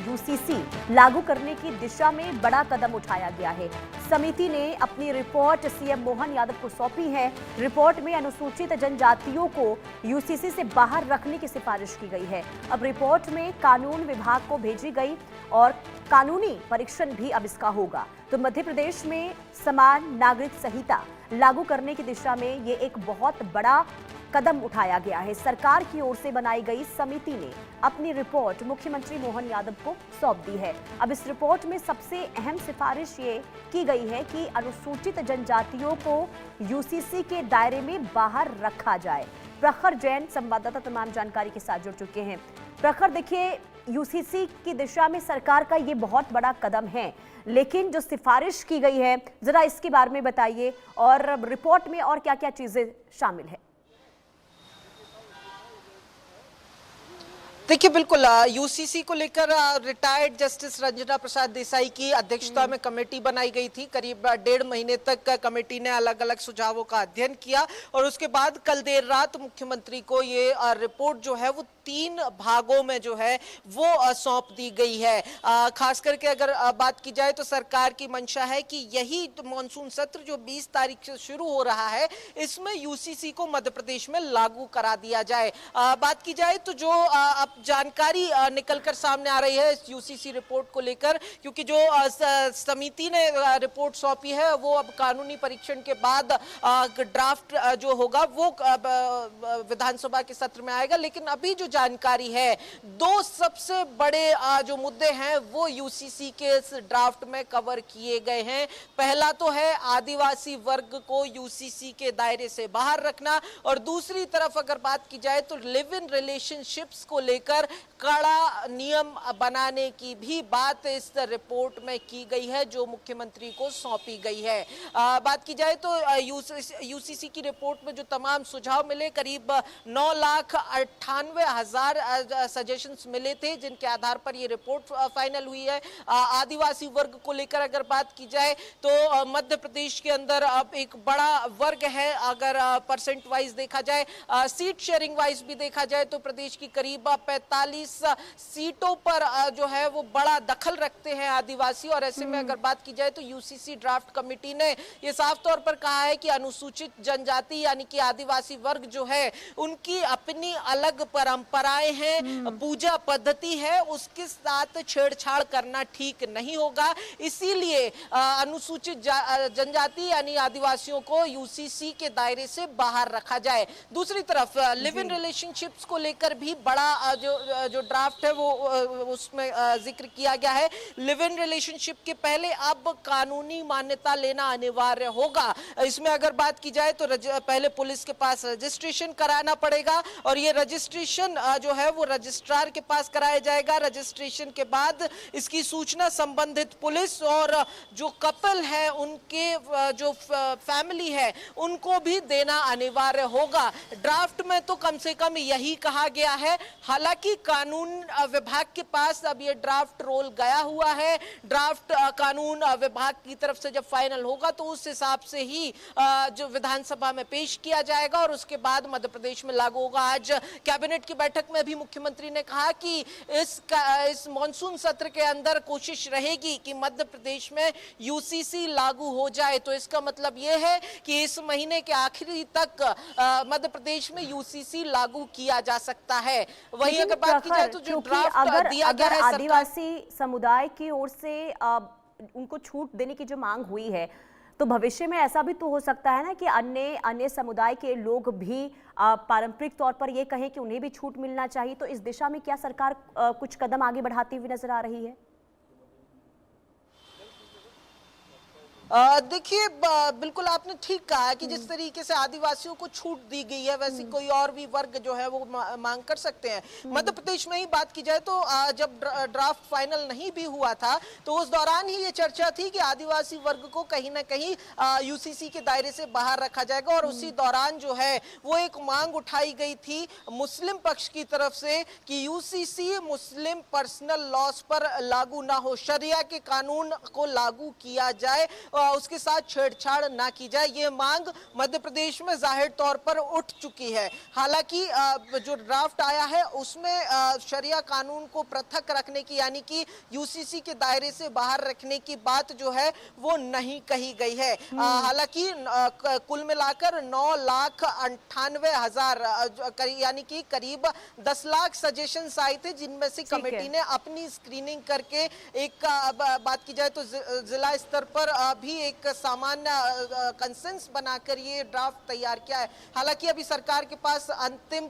UCC लागू करने की दिशा में बड़ा कदम उठाया गया है। समिति ने अपनी रिपोर्ट सीएम मोहन यादव को सौंपी है। रिपोर्ट में अनुसूचित जनजातियों को यूसीसी से बाहर रखने की सिफारिश की गई है। अब रिपोर्ट में कानून विभाग को भेजी गई और कानूनी परीक्षण भी अब इसका होगा। तो मध्य प्रदेश में समान नागरिक संहिता लागू करने की दिशा में ये एक बहुत बड़ा कदम उठाया गया है। सरकार की ओर से बनाई गई समिति ने अपनी रिपोर्ट मुख्यमंत्री मोहन यादव को सौंप दी है। अब इस रिपोर्ट में सबसे अहम सिफारिश ये की गई है कि अनुसूचित जनजातियों को यूसीसी के दायरे में बाहर रखा जाए। प्रखर जैन संवाददाता तमाम जानकारी के साथ जुड़ चुके हैं। प्रखर, देखिए, यूसीसी की दिशा में सरकार का ये बहुत बड़ा कदम है, लेकिन जो सिफारिश की गई है जरा इसके बारे में बताइए और रिपोर्ट में और क्या क्या चीजें शामिल है। देखिए, बिल्कुल यूसीसी को लेकर रिटायर्ड जस्टिस रंजना प्रसाद देसाई की अध्यक्षता में कमेटी बनाई गई थी। करीब 1.5 महीने तक कमेटी ने अलग अलग सुझावों का अध्ययन किया और उसके बाद कल देर रात मुख्यमंत्री को ये रिपोर्ट जो है वो 3 भागों में जो है वो सौंप दी गई है। खास करके अगर बात की जाए तो सरकार की मंशा है कि यही मानसून सत्र जो 20 तारीख से शुरू हो रहा है, इसमें यूसीसी को मध्य प्रदेश में लागू करा दिया जाए। बात की जाए तो जो अब जानकारी निकलकर सामने आ रही है इस यूसीसी रिपोर्ट को लेकर, क्योंकि जो समिति ने रिपोर्ट सौंपी है वो अब कानूनी परीक्षण के बाद ड्राफ्ट जो होगा वो विधानसभा के सत्र में आएगा। लेकिन अभी जो जानकारी है, 2 सबसे बड़े जो मुद्दे हैं वो यूसीसी के इस ड्राफ्ट में कवर किए गए हैं। पहला तो है आदिवासी वर्ग को यूसीसी के दायरे से बाहर रखना, और दूसरी तरफ अगर बात की जाए तो लिव इन रिलेशनशिप्स को लेकर कड़ा नियम बनाने की भी बात इस रिपोर्ट में की गई है जो मुख्यमंत्री को सौंपी गई है। बात की जाए तो यूसीसी की रिपोर्ट में जो तमाम सुझाव मिले, करीब 9,98,000 सजेशंस मिले थे, जिनके आधार पर ये रिपोर्ट फाइनल हुई है। आदिवासी वर्ग को लेकर अगर बात की जाए तो मध्य प्रदेश के अंदर अब एक बड़ा वर्ग है। अगर परसेंट वाइज देखा जाए, सीट शेयरिंग वाइज भी देखा जाए तो प्रदेश की करीब 45 सीटों पर जो है वो बड़ा दखल रखते हैं आदिवासी। और ऐसे में अगर बात की जाए तो यूसीसी ड्राफ्ट कमेटी ने ये साफ तौर पर कहा है कि अनुसूचित जनजाति यानी कि आदिवासी वर्ग जो है उनकी अपनी अलग परंपराएं हैं, पूजा पद्धति है, उसके साथ छेड़छाड़ करना ठीक नहीं होगा। इसीलिए अनुसूचित जनजाति यानी आदिवासियों को यूसीसी के दायरे से बाहर रखा जाए। दूसरी तरफ लिव इन रिलेशनशिप्स को लेकर भी बड़ा जो ड्राफ्ट है वो उसमें जिक्र किया गया है। लिव इन रिलेशनशिप के पहले अब कानूनी मान्यता लेना अनिवार्य होगा। इसमें अगर बात की जाए तो पहले पुलिस के पास रजिस्ट्रेशन कराना पड़ेगा और ये रजिस्ट्रेशन जो है वो रजिस्ट्रार के पास कराया जाएगा। रजिस्ट्रेशन के बाद इसकी सूचना संबंधित पुलिस और जो कपल है उनके जो फैमिली है उनको भी देना अनिवार्य होगा। ड्राफ्ट में तो कम से कम यही कहा गया है। हालांकि कानून विभाग के पास अब ये ड्राफ्ट रोल गया हुआ है। ड्राफ्ट कानून विभाग की तरफ से जब फाइनल होगा तो उस हिसाब से ही जो विधानसभा में पेश किया जाएगा और उसके बाद मध्य प्रदेश में लागू होगा। आज कैबिनेट की बैठक में भी मुख्यमंत्री ने कहा कि इस मानसून सत्र के अंदर कोशिश रहेगी कि मध्य प्रदेश में यूसीसी लागू हो जाए। तो इसका मतलब ये है कि इस महीने के आखिरी तक मध्य प्रदेश में यूसीसी लागू किया जा सकता है। वहीं अगर बात की जाए तो जो ड्राफ्ट दिया गया है आदिवासी समुदाय की ओर से उनको छूट देने की जो मांग हुई है, तो भविष्य में ऐसा भी तो हो सकता है ना कि अन्य समुदाय के लोग भी पारंपरिक तौर पर ये कहें कि उन्हें भी छूट मिलना चाहिए। तो इस दिशा में क्या सरकार कुछ कदम आगे बढ़ाती हुई नजर आ रही है? देखिए, बिल्कुल आपने ठीक कहा कि जिस तरीके से आदिवासियों को छूट दी गई है वैसे कोई और भी वर्ग जो है वो मांग कर सकते हैं। मध्य प्रदेश में ही बात की जाए तो जब ड्राफ्ट फाइनल नहीं भी हुआ था तो उस दौरान ही ये चर्चा थी कि आदिवासी वर्ग को कहीं ना कहीं यूसीसी के दायरे से बाहर रखा जाएगा। और उसी दौरान जो है वो एक मांग उठाई गई थी मुस्लिम पक्ष की तरफ से कि यूसीसी मुस्लिम पर्सनल लॉस पर लागू ना हो, शरिया के कानून को लागू किया जाए उसके साथ छेड़छाड़ ना की जाए। ये मांग मध्य प्रदेश में जाहिर तौर पर उठ चुकी है। हालांकि जो ड्राफ्ट आया है उसमें शरिया कानून को पृथक रखने की यानी कि यूसीसी के दायरे से बाहर रखने की बात जो है वो नहीं कही गई है। हालांकि कुल मिलाकर 9,98,000 यानी कि करीब 10 लाख सजेशंस आए थे, जिनमें से कमेटी ने अपनी स्क्रीनिंग करके एक बात की जाए तो जिला स्तर पर भी एक सामान्य कंसेंस बनाकर ये ड्राफ्ट तैयार किया है। हालांकि अभी सरकार के पास अंतिम